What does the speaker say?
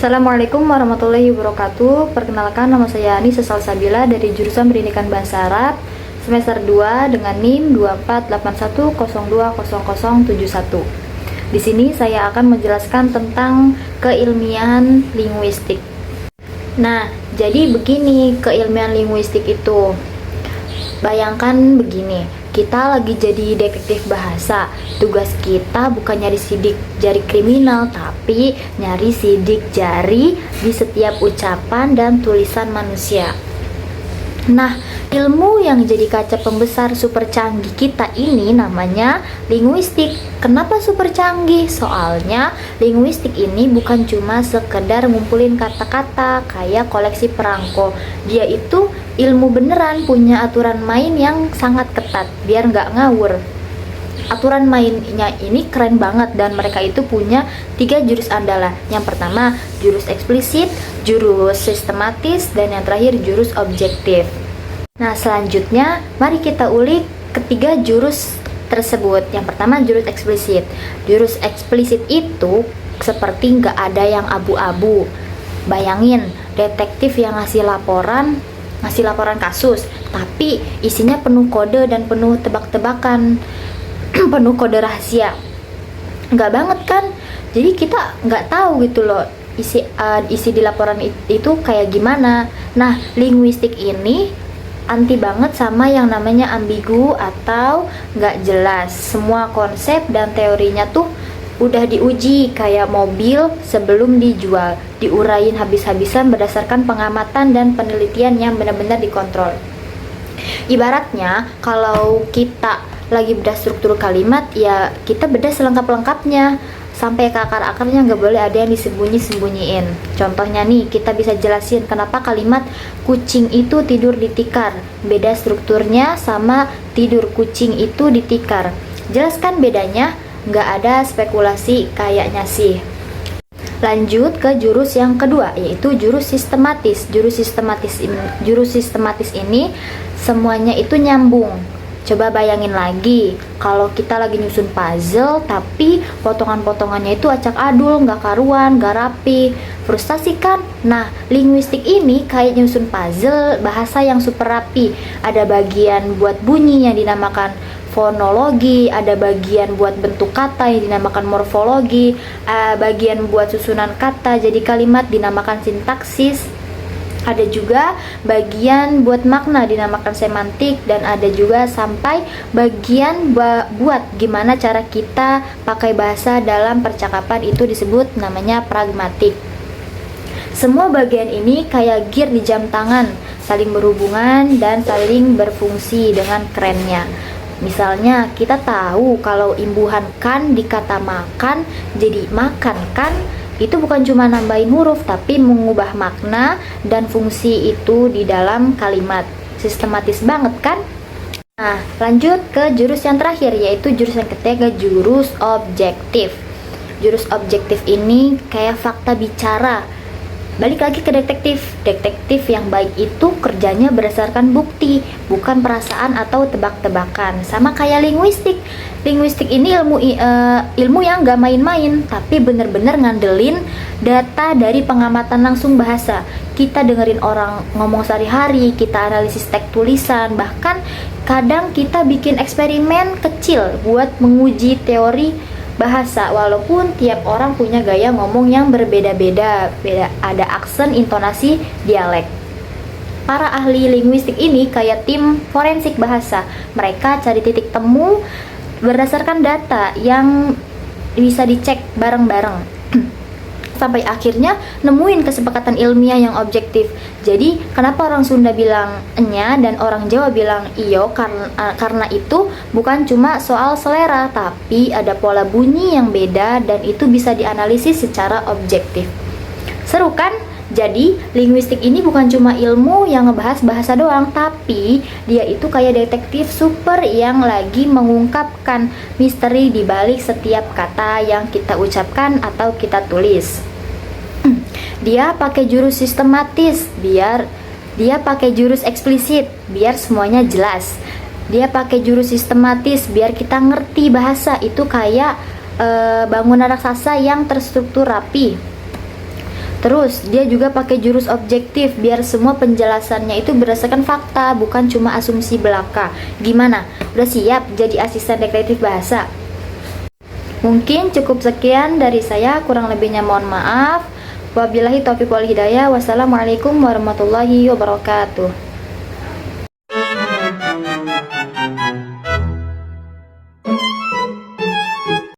Assalamualaikum warahmatullahi wabarakatuh. Perkenalkan, nama saya Anissa Salsabila dari jurusan Pendidikan Bahasa Arab semester 2 dengan NIM 2481020071. Di sini saya akan menjelaskan tentang keilmian linguistik. Nah, jadi begini keilmian linguistik itu. Bayangkan begini, kita lagi jadi detektif bahasa. Tugas kita bukan nyari sidik jari kriminal, tapi nyari sidik jari di setiap ucapan dan tulisan manusia. Nah, ilmu yang jadi kaca pembesar super canggih kita ini namanya linguistik. Kenapa super canggih? Soalnya linguistik ini bukan cuma sekedar ngumpulin kata-kata kayak koleksi perangko. Dia itu ilmu beneran, punya aturan main yang sangat ketat biar nggak ngawur. Aturan mainnya ini keren banget dan mereka itu punya 3 jurus andalan. Yang pertama jurus eksplisit, jurus sistematis, dan yang terakhir jurus objektif. Nah, selanjutnya mari kita ulik ketiga jurus tersebut. Yang pertama jurus eksplisit. Jurus eksplisit itu seperti nggak ada yang abu-abu. Bayangin detektif yang ngasih laporan kasus, tapi isinya penuh kode dan penuh tebak-tebakan, penuh kode rahasia. Nggak banget kan? Jadi kita nggak tahu gitu loh isi di laporan itu kayak gimana. Nah, linguistik ini anti banget sama yang namanya ambigu atau nggak jelas. Semua konsep dan teorinya tuh udah diuji kayak mobil sebelum dijual, diurain habis-habisan berdasarkan pengamatan dan penelitian yang benar-benar dikontrol. Ibaratnya kalau kita lagi bedah struktur kalimat, ya kita bedah selengkap-lengkapnya sampai ke akar-akarnya, nggak boleh ada yang disembunyi-sembunyiin. Contohnya nih, kita bisa jelasin kenapa kalimat kucing itu tidur di tikar, beda strukturnya sama tidur kucing itu di tikar. Jelaskan bedanya, nggak ada spekulasi kayaknya sih. Lanjut ke jurus yang kedua, yaitu jurus sistematis. Jurus sistematis ini semuanya itu nyambung. Coba bayangin lagi, kalau kita lagi nyusun puzzle tapi potongan-potongannya itu acak adul, nggak karuan, nggak rapi, frustasi kan? Nah, linguistik ini kayak nyusun puzzle bahasa yang super rapi. Ada bagian buat bunyi yang dinamakan fonologi, ada bagian buat bentuk kata yang dinamakan morfologi, bagian buat susunan kata jadi kalimat dinamakan sintaksis. Ada juga bagian buat makna dinamakan semantik, dan ada juga sampai bagian buat gimana cara kita pakai bahasa dalam percakapan itu disebut namanya pragmatik. Semua bagian ini kayak gear di jam tangan, saling berhubungan dan saling berfungsi dengan kerennya. Misalnya kita tahu kalau imbuhan kan di kata makan jadi makan kan, itu bukan cuma nambahin huruf tapi mengubah makna dan fungsi itu di dalam kalimat. Sistematis banget kan? Nah, lanjut ke jurus yang terakhir, yaitu jurus yang ketiga, jurus objektif. Jurus objektif ini kayak fakta bicara. Balik lagi ke detektif. Detektif yang baik itu kerjanya berdasarkan bukti, bukan perasaan atau tebak-tebakan. Sama kayak linguistik. Linguistik ini ilmu yang gak main-main, tapi bener-bener ngandelin data dari pengamatan langsung bahasa. Kita dengerin orang ngomong sehari-hari, kita analisis teks tulisan, bahkan kadang kita bikin eksperimen kecil buat menguji teori bahasa. Walaupun tiap orang punya gaya ngomong yang berbeda-beda, ada aksen, intonasi, dialek. Para ahli linguistik ini kayak tim forensik bahasa. Mereka cari titik temu berdasarkan data yang bisa dicek bareng-bareng sampai akhirnya nemuin kesepakatan ilmiah yang objektif. Jadi kenapa orang Sunda bilang enya dan orang Jawa bilang iyo, karena itu bukan cuma soal selera, tapi ada pola bunyi yang beda dan itu bisa dianalisis secara objektif. Seru kan? Jadi linguistik ini bukan cuma ilmu yang ngebahas bahasa doang, tapi dia itu kayak detektif super yang lagi mengungkapkan misteri di balik setiap kata yang kita ucapkan atau kita tulis. Dia pakai jurus sistematis biar eksplisit biar semuanya jelas. Dia pakai jurus sistematis biar kita ngerti bahasa itu kayak bangunan raksasa yang terstruktur rapi. Terus dia juga pakai jurus objektif biar semua penjelasannya itu berdasarkan fakta, bukan cuma asumsi belaka. Gimana? Udah siap jadi asisten detektif bahasa? Mungkin cukup sekian dari saya, kurang lebihnya mohon maaf. Wabillahi taufiq wal hidayah. Wassalamualaikum warahmatullahi wabarakatuh.